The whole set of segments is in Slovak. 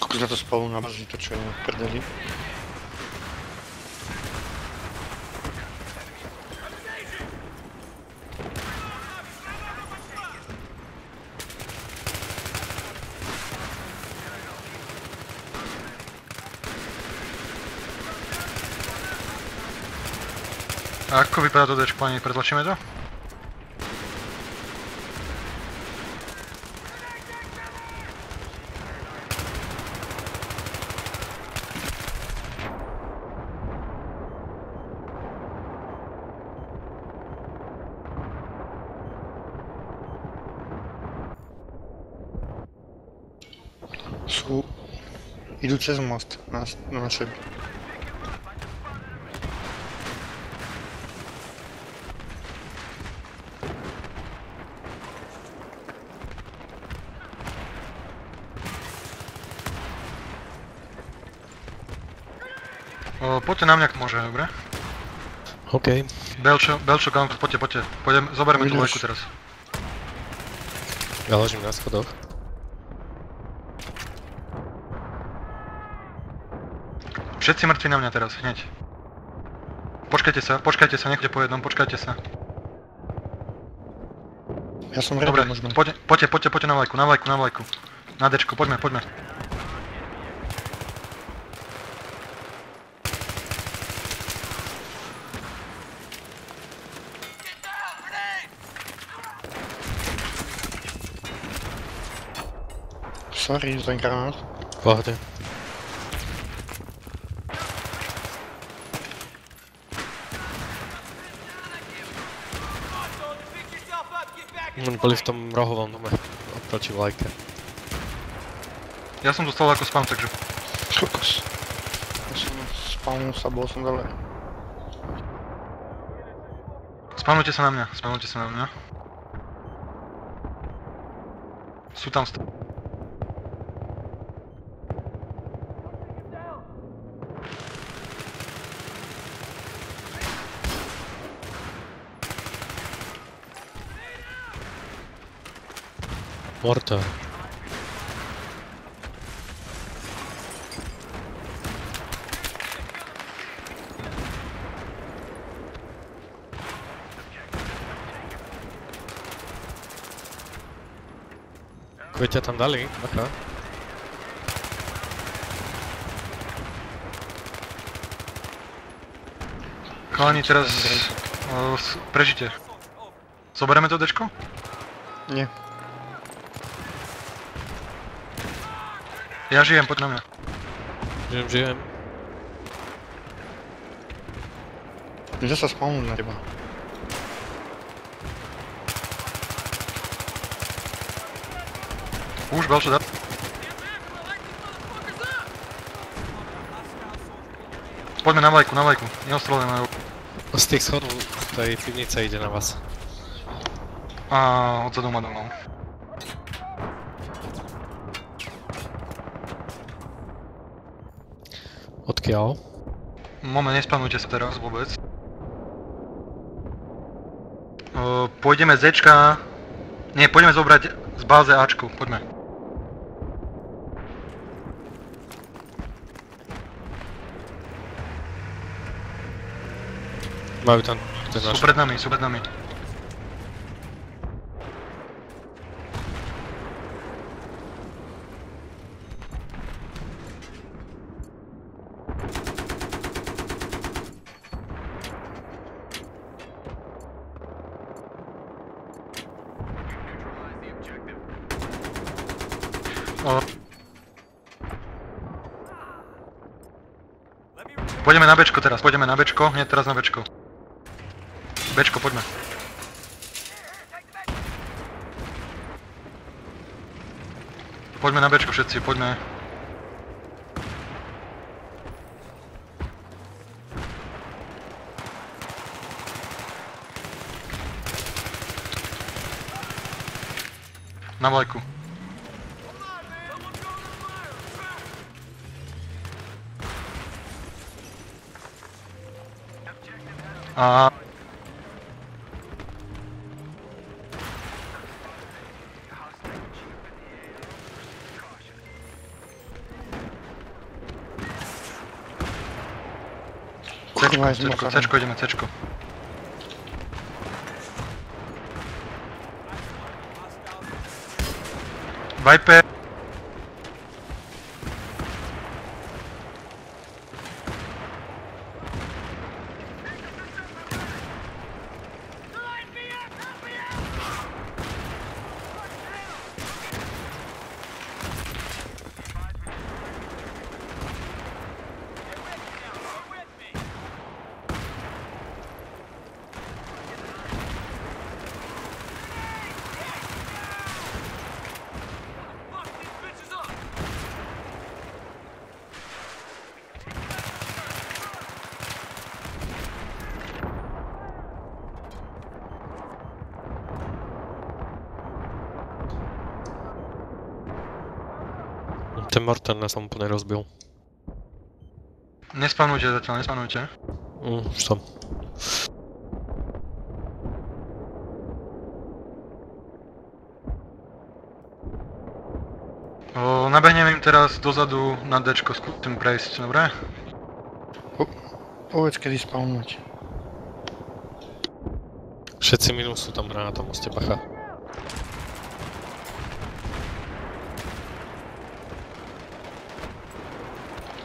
Kokos na to spolu na bazi, to čo je v prdeli. A ako vypadá to dečko, pani? Pretlačíme to? Idú cez most na naše. Poďte na mňa, ak môže, dobre? OK. Belčo, Gunford, poďte. Zoberieme tú lajku teraz. Ja ležím na schodoch. Všetci mŕtvi na mňa teraz, hneď. Počkajte sa, nechoďte po jednom, počkajte sa. Ja som ready, dobre, možno. Poďte na vlajku. Na dečku, poďme. Sorry za granát. Pohode. Boli v tom rohovom dome, oproti vlajke. Ja som tu stál ako spam, takže... Kokos. Ja som spavnul sa, bol som dole. Spavnujte sa na mňa. Sú tam Mortar. Koľko ťa tam dali? Bacha. Chalani, teraz... prežite. Zoberieme to dečko? Nie. Ja žijem, poď na mňa. Žijem. Kde sa spavnul na teba? Už, Belčo, dá. Poďme na vlajku. Neostrelujeme. Z tých schodov tej pivnice ide na vás. A odzadu ma domov. Odkiaľ? Moment, nespanujte sa teraz vôbec. Pôjdeme z Ečka... Nie, pôjdeme zobrať z báze Ačku, poďme. Majú tam ten náš... Sú pred nami. Pôjdeme na Bčko teraz, hneď teraz na Bčko. Bčko, poďme. Poďme na Bčko všetci, poďme. Na vlajku. A... Kurwa, jest Cčko, motorem. Cčko, ideme Cčko. Viper. Ten Mortar nás tam úplne rozbil. Nespanujte zatiaľ, nespanujte. Už som. Nabehnem im teraz dozadu na Dčko, skúsim prejsť, dobre? Povedz, kedy spawnúť. Všetci minus sú tam na tom moste, bacha.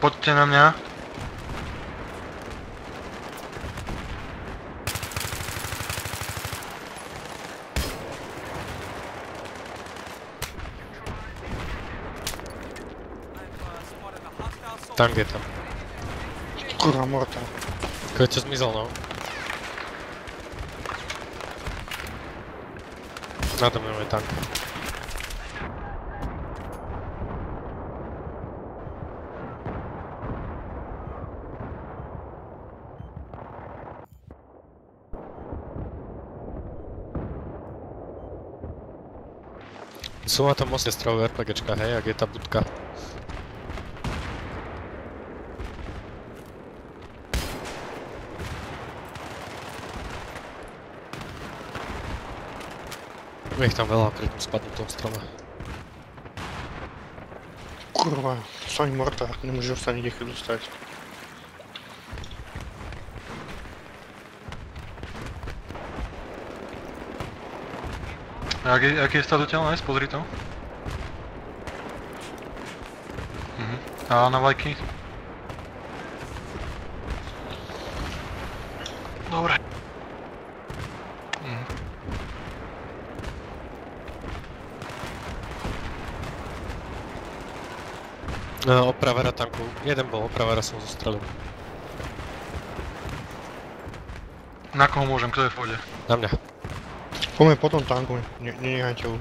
Poďte na mňa. Tank je tam. Kurwa, mortar. Keď to zmizol, no. Nado mnou je tank. Sú na tom moste strojové RPGčka, hej, ak je tá budka. Je ich tam veľa, pri tom spadnú v tom strome. Kurwa, to ani mortar, nemôžeš sa nikde chvíľu dostať. Aký je stav dotiaľ, nice, pozri to. A na vlajky? Dobre. No, opravera tanku. Jeden bol, opravera som zostrelil. Na koho môžem, kto je v vode? Na mňa. Poďme po tom tanku, nenechajte ho.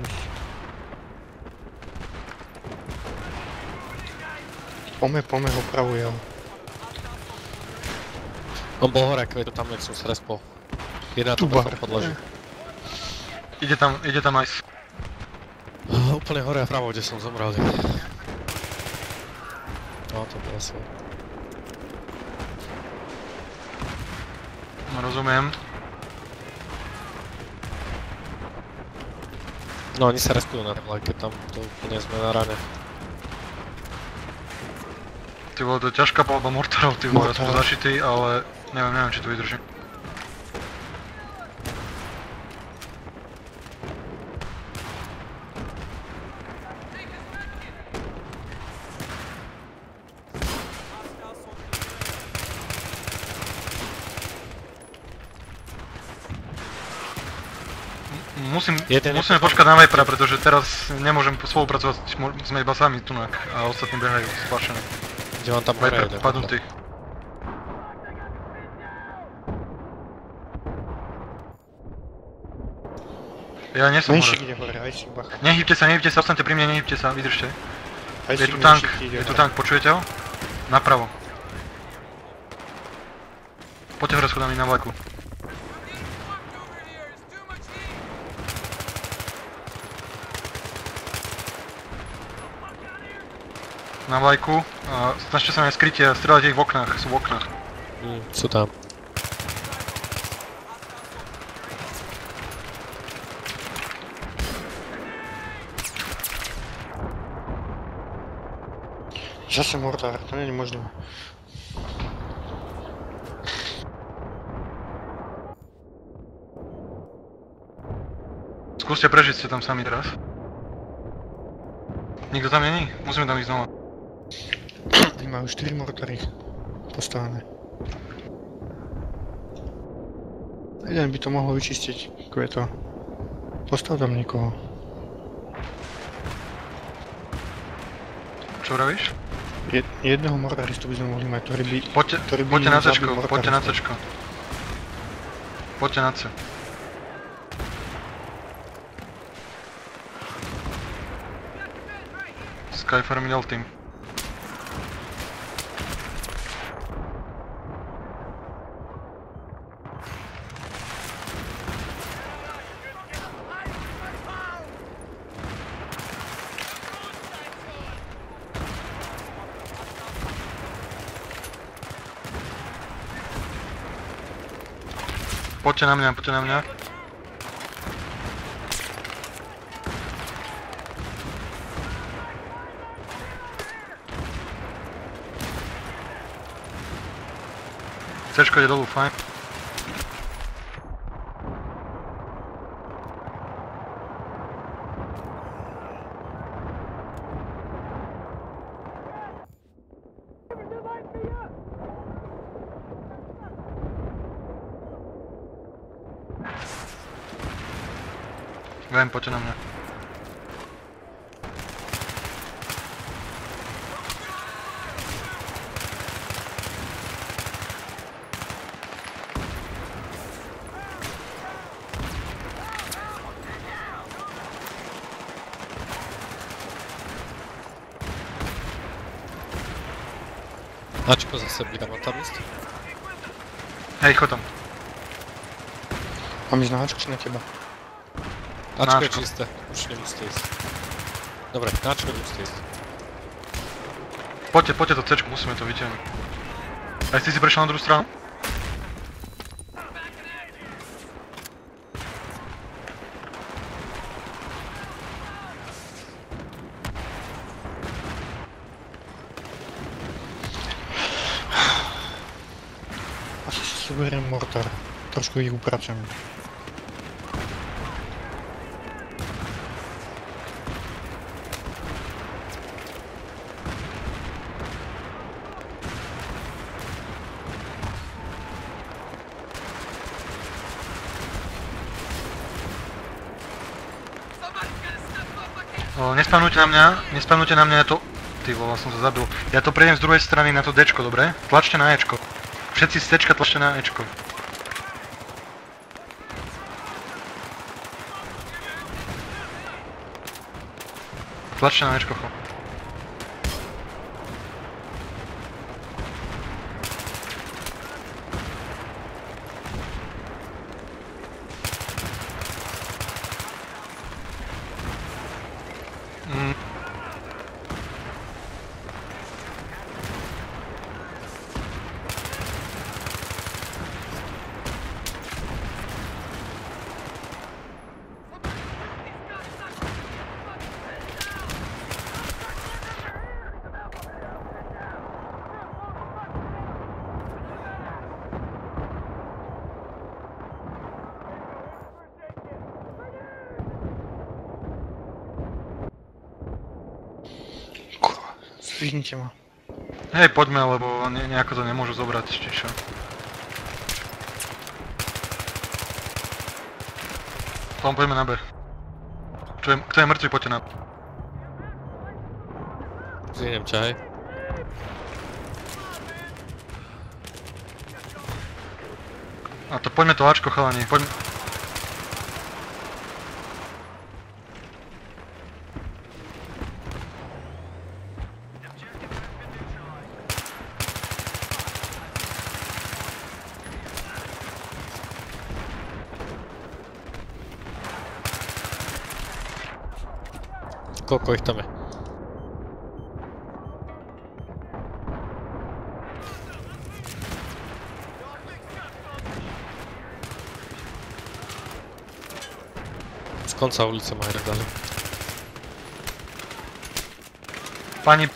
Poďme, opravuje ho. On bol hore, keď tam nech som sa respol. Jedna tu Tubar. podloží. Ide tam ice. Úplne hore a vpravo, kde som zomrel. No, to bolo asi. Rozumiem. No, oni sa respujú na tom lajke, tam to úplne sme na rane. Ty vole, to je ťažká palba mortárov, ty vole, ja som Mortár. zašitý, ale neviem, či to vydržím. Musíme počkať na Vipera, pretože teraz nemôžem spolupracovať, sme iba sami tunak a ostatní behajú splašené. Kde on tam hore Viper jde? padnutý. Ja nie som Menšik hore. ide hore, aj si bacha. Nehýbte sa, ostaňte pri mne, nehýbte sa, vydržte. Aj Je si tu tank, menšik ide je tu hore. tank, počujete ho? Napravo. Poďte hore schodami na vlaku. Na vlajku a snažte sa na skrytie a strieľajte ich v oknách, sú v oknách. Sú tam. Zase mortár, to nie je možné. Skúste prežiť, ste tam sami teraz. Nikto tam není? Musíme tam ísť znova. Oni majú 4 mortáry postavené. Jeden by to mohol vyčistiť, ako je to. Postav tam niekoho. Čo vravíš? Jedného mortáristu by sme mohli mať, ktorý by... Poďte na C-čko, poďte na C-čko. Poďte na C. Skyfire minul tým. Poďte na mňa, poďte na mňa. C-čko ide dolu, fajn. Viem, poďte na mňa. Ačko zase bývam tam ísť. Hej, chod tam. Mám ísť na Ačko či na teba? Ačko je čisté, už nemusíte ísť. Dobre, na Ačko nemusíte ísť. Poďte do C-čku, musíme to vytiahnuť. Aj si prešiel na druhú stranu? Asi si zoberiem mortár. Trošku ich upračujem. Nespavnujte na mňa, ja to... Ty vole, som sa zabil. Ja to prejdem z druhej strany na to Dčko, dobre? Tlačte na Ečko. Všetci z Cčka tlačte na Ečko. Tlačte na Ečko, cho. Zdvihnite ma. Hej, poďme, lebo nejako to nemôžu zobrať, či čo. Potom poďme na B. Kto je mŕtvý, poďte na B. Zvihnem čaj. A to poďme to Ačko, chalani, poďme. Koľko ich tam je? Z konca ulice ma aj dali. Pani...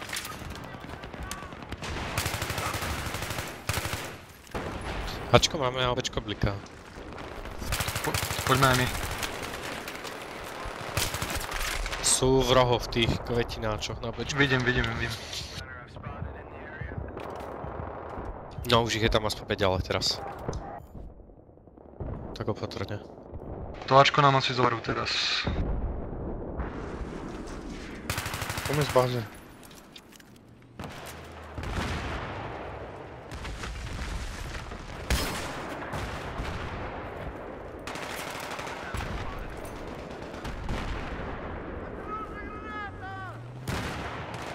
Ačko máme a Bčko bliká. Poďme aj my. Sú v rohoch v tých kvetináčoch na bečku. Vidím. No už ich je tam aspoň 5 ďalej teraz. Tak opatrne. To Ačko nám asi zoberú teraz. Poďme z báze.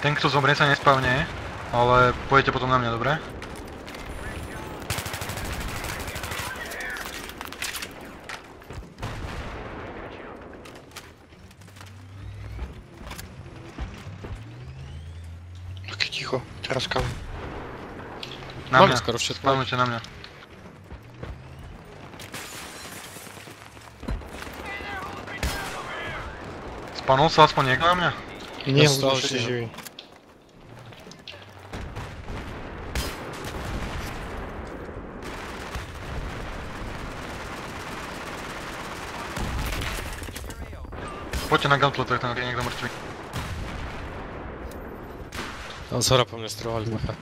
Ten, kto zomrie, sa nespavne, ale pôjdete potom na mňa, dobre? Taký ticho, teraz kam? Na Máme mňa, skoro všetko. spavnujte na mňa. Spanul sa aspoň niekto na mňa? Nie, Dostal už všetci ešte. živí. Poďte na gauntlet, tam je niekto mŕtvy. Tam z hora po mne strvali bacha.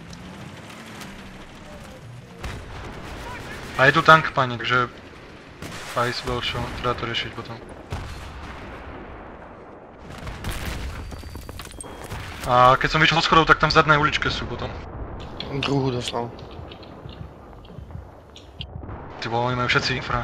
A je tu tank, pani, takže aj si bol čo, treba to riešiť potom. A keď som vyšiel zo schodov, tak tam v zadnej uličke sú potom. Druhú doslal. Ty vole, oni majú všetci infra.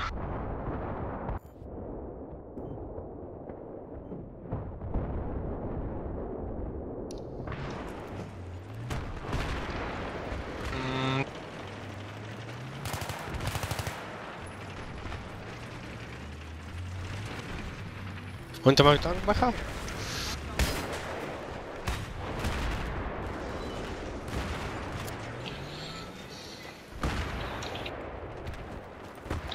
Oni tam majú tank bacha?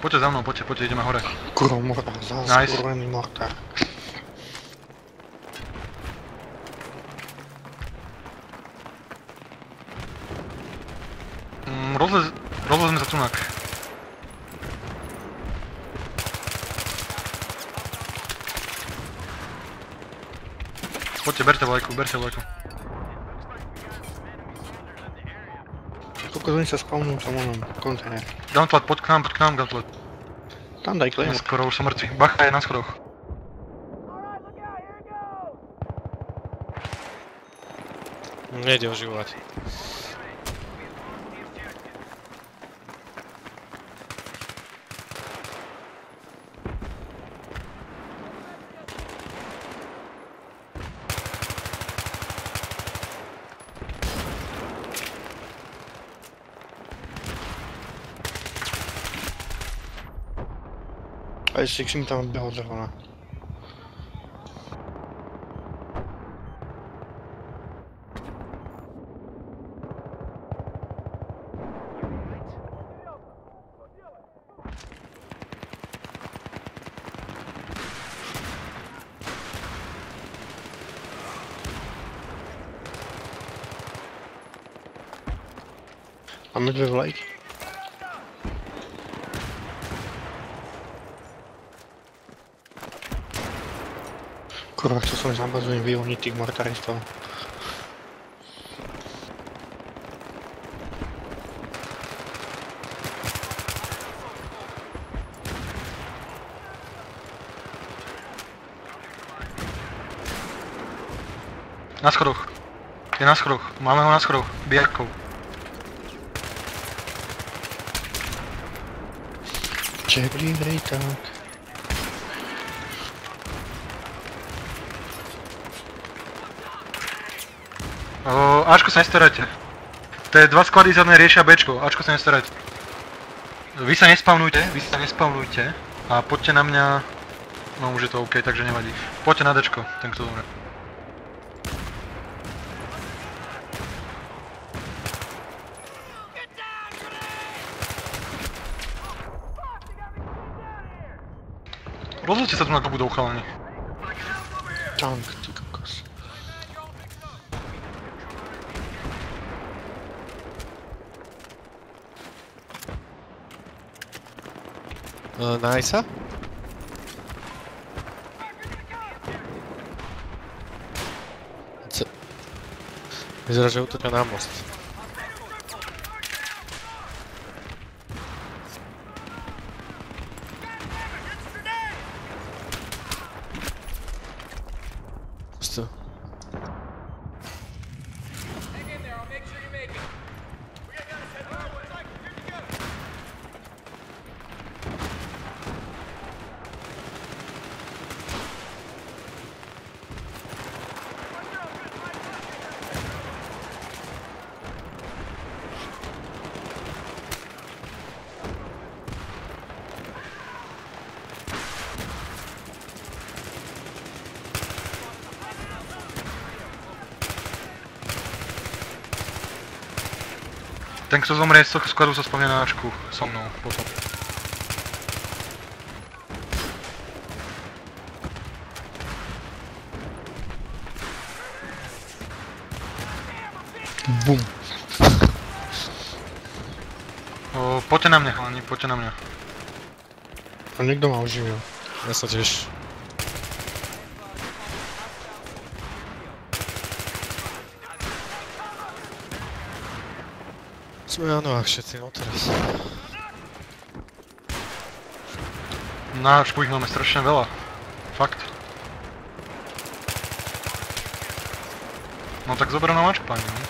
Poďte za mnou, poďte, ideme hore. Kurva, mortár, zás Nice. kurvený mortár. Rozlezme sa tunak. Poďte, berte vlajku. Koľko z nich sa spavnú v samonom kontajner. Gauntlet, poď k nám, Gauntlet. Tam daj klejmor. Skoro už som mŕtvy. Bacha je na schodoch. Nejde oživovať. Aj Six mi tam behol zrovna. Máme dve vlajky. Kurva, chcel som ísť na bazu im vyvoniť tých mortaristov. Na schodoch. Je na schodoch. Máme ho na schodoch. Bijarkou. Čeblí tak. Ačko sa nestarajte. To je dva sklady zadné riešia Bčko. Ačko sa nestarajte. Vy sa nespavnujte a poďte na mňa. No už je to OK, takže nevadí. Poďte na Dčko, ten kto zomre. Rozhodte sa tu na to budú chalani. Tank, ty kokos. Nice. Vyzerá, že útočia na most. Pusto. Ten, kto zomrie z toho skladu, sa spomína na Ačku so mnou potom. Bum. Poďte na mňa, chalani, poďte na mňa. A niekto ma oživil. Ja sa tiež. Sme na nohách všetci, no teraz. Na Ačku ich máme strašne veľa. Fakt. No tak zoberiem na Ačku, pani, no.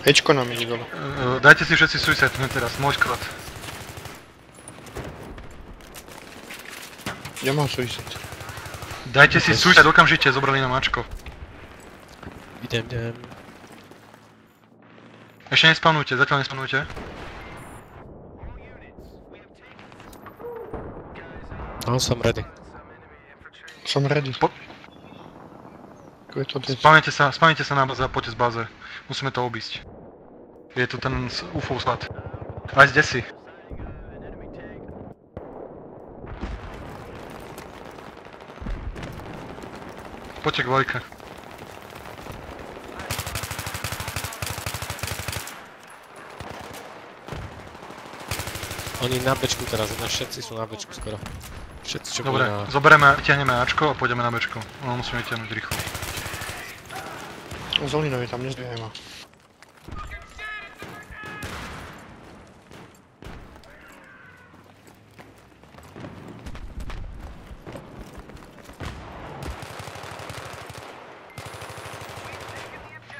Ečko nám ide dole. Dajte si všetci suicide, hneď teraz, môj sklad. Ja mám suicide. Dajte si suicide okamžite, zobrali nám Ačko. Idem. Ešte nespanujte, zatiaľ nespanujte. No, som ready. Som ready. Je to dead. Spavnite sa na báze a poďte z báze. Musíme to obísť. Je tu ten UFO sklad. Aj zde si. Poďte k Vojke. Oni na bečku teraz, všetci sú na bečku skoro. Všetci, čo Dobre, boli na... zoberieme, vyťahneme Ačko a pôjdeme na bečko. No, musíme vyťahnuť rýchlo. Zolino je tam, nezdvíhaj ma.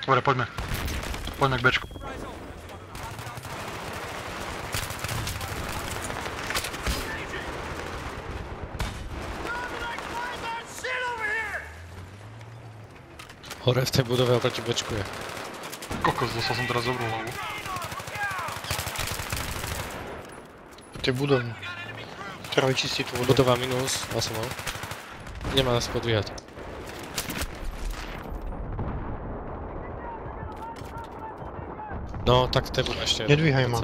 Dobre, poďme. Poďme k bečku. Hore v tej budove oproti bečku je. Kokos, dostal som teraz dobrú hlavu. To je budovňa. Treba vyčistiť tú vodu. Budova minus, som mal. Nemá nás podvíjať. No, tak tebu ešte. Nedvíhaj ma.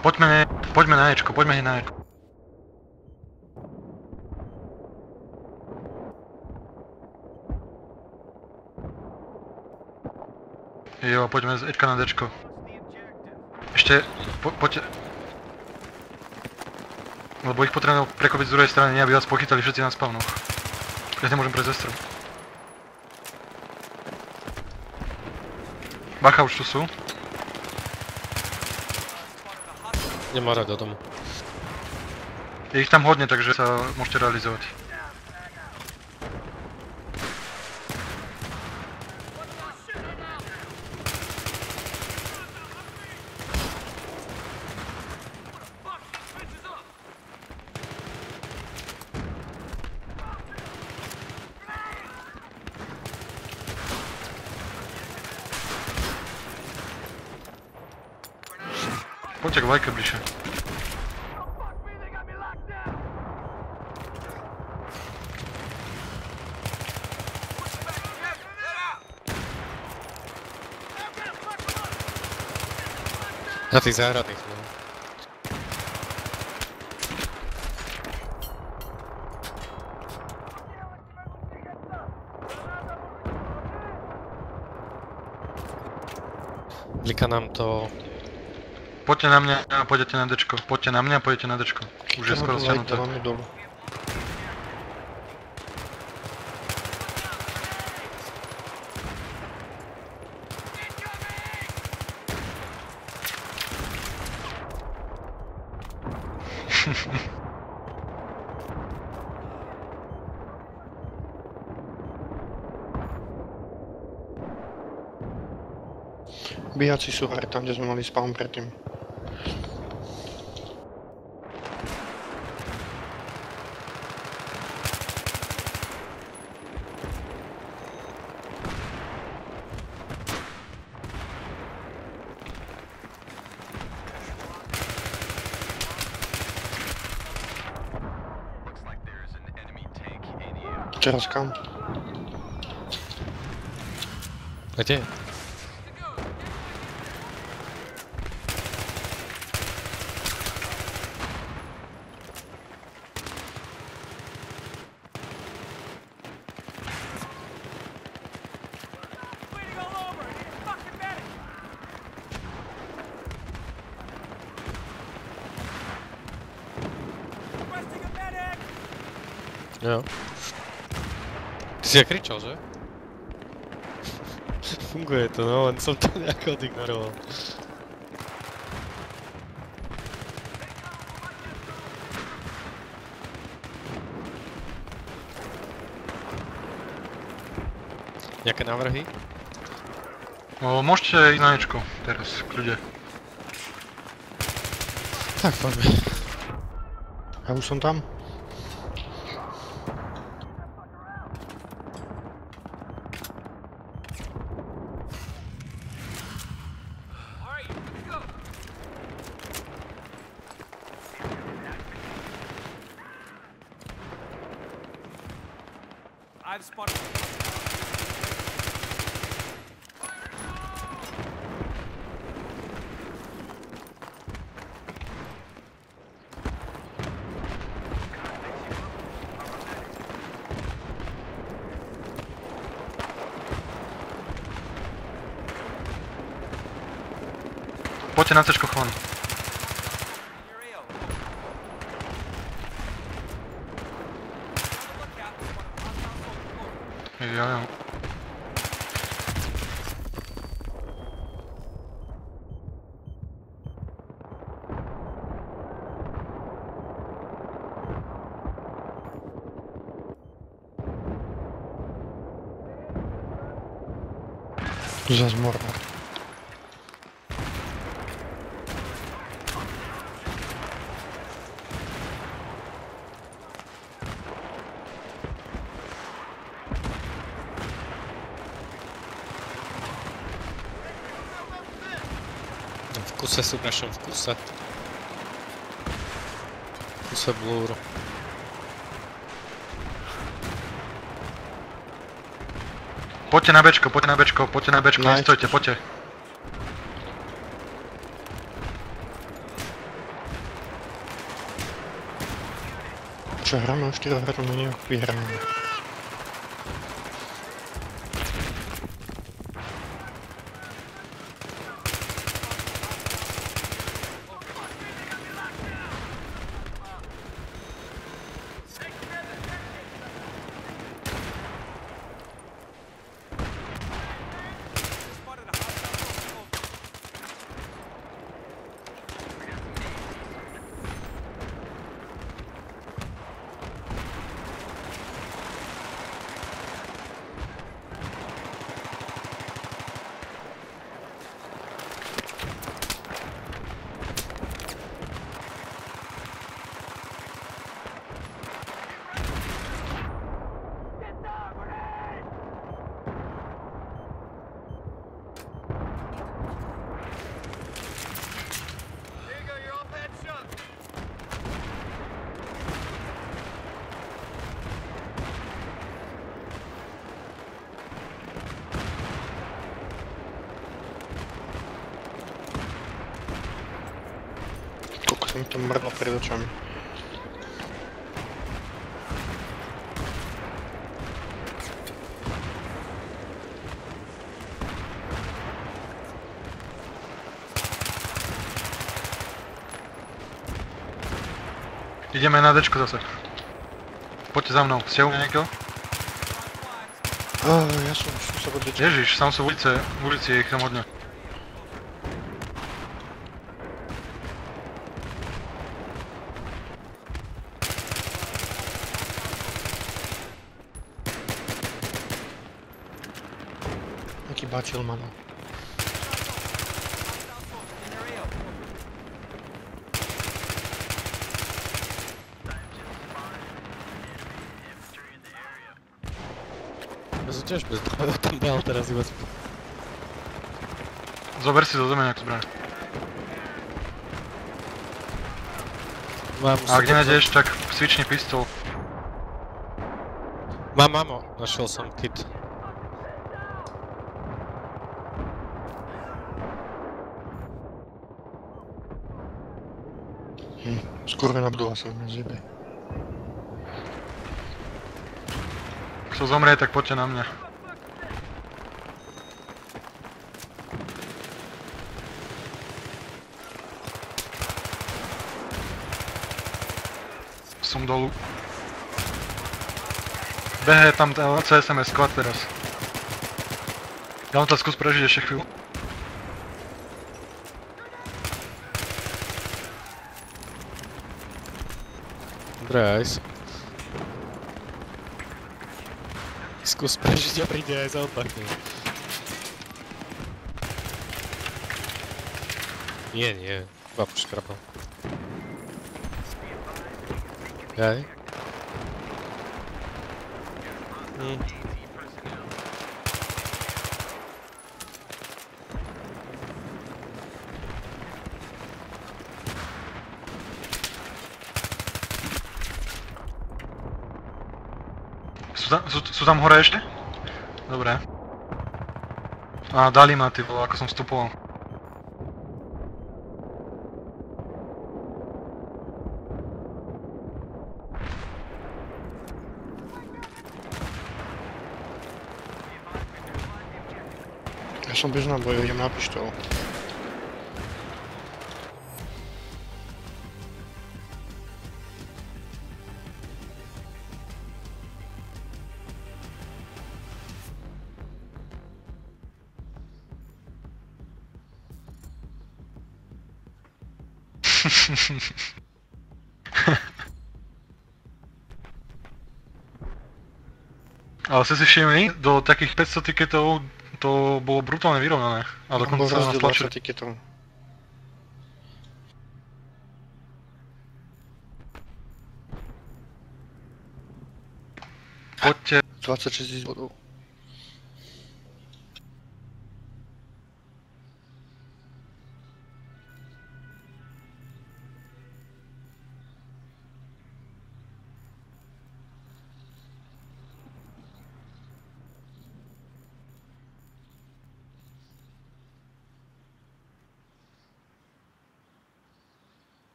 Poďme na Ečko, poďme hneď na Ečko. Jo, poďme z Ečka na Dčko. Ešte, poďte. Lebo ich potrebujem prekopiť z druhej strany, nie aby vás pochytali všetci na spawnoch. Ja nemôžem prejsť ze strom. Bacha, už tu sú. Nemá rád do domu. Je ich tam hodne, takže sa môžete realizovať. Poďte k Vajke bližšie. Na tých záhradných, no. Blika nám to... Poďte na mňa a pôjdete na Dčko. Poďte na mňa a pôjdete na Dčko. Už je skoro stiahnuté. Bíjací sú aj tam, kde sme mali spawn predtým. Teraz kam? Kde? Jo. Ty si ja kričal, že? Funguje to, no, len som to nejako odignoroval. Nejaké návrhy? No, môžete ísť na niečko teraz, kľude. Tak, poďme. Ja už som tam. I've spotted. Poďte na cečko, chlani. Jo. Zas morda. V kuse sú v našom vkuse. V kuse blúru. Poďte na bečko, nestojte, poďte. Čo hráme o 4 hru, no nejak vyhráme. Som to mrdlo pred očami. Ideme na dečko zase. Poďte za mnou, ste u mňa niekto? Ja som sa pod dečko. Ježiš, sám sú v ulici je ich tam hodne. taký bacil má, no. Ja som tiež bez toho tam dal teraz iba. Zober si zo zeme nejakú zbraň. Mám A ak nenájdeš, tak svični pistol. Mám mamo, našiel som kit. Skurvená budova sa mi zjebe. Kto zomrie, tak poďte na mňa. Som dolu. Behe tam CSMS squad teraz. Ja vám to skús prežiť ešte chvíľu. Dobre, ice. Skús prežiť a príde aj za odpachne. Nie, iba poškrabal. Jaj. Sú tam hore ešte? Dobre. A dali ma, ty vole, ako som vstupoval. Ja som bez nábojov, idem na pištol. Ale ste si všimli, do takých 500 tiketov to bolo brutálne vyrovnané. A dokonca sa nás tlačili. Tiketov. Poďte. 26 000 bodov.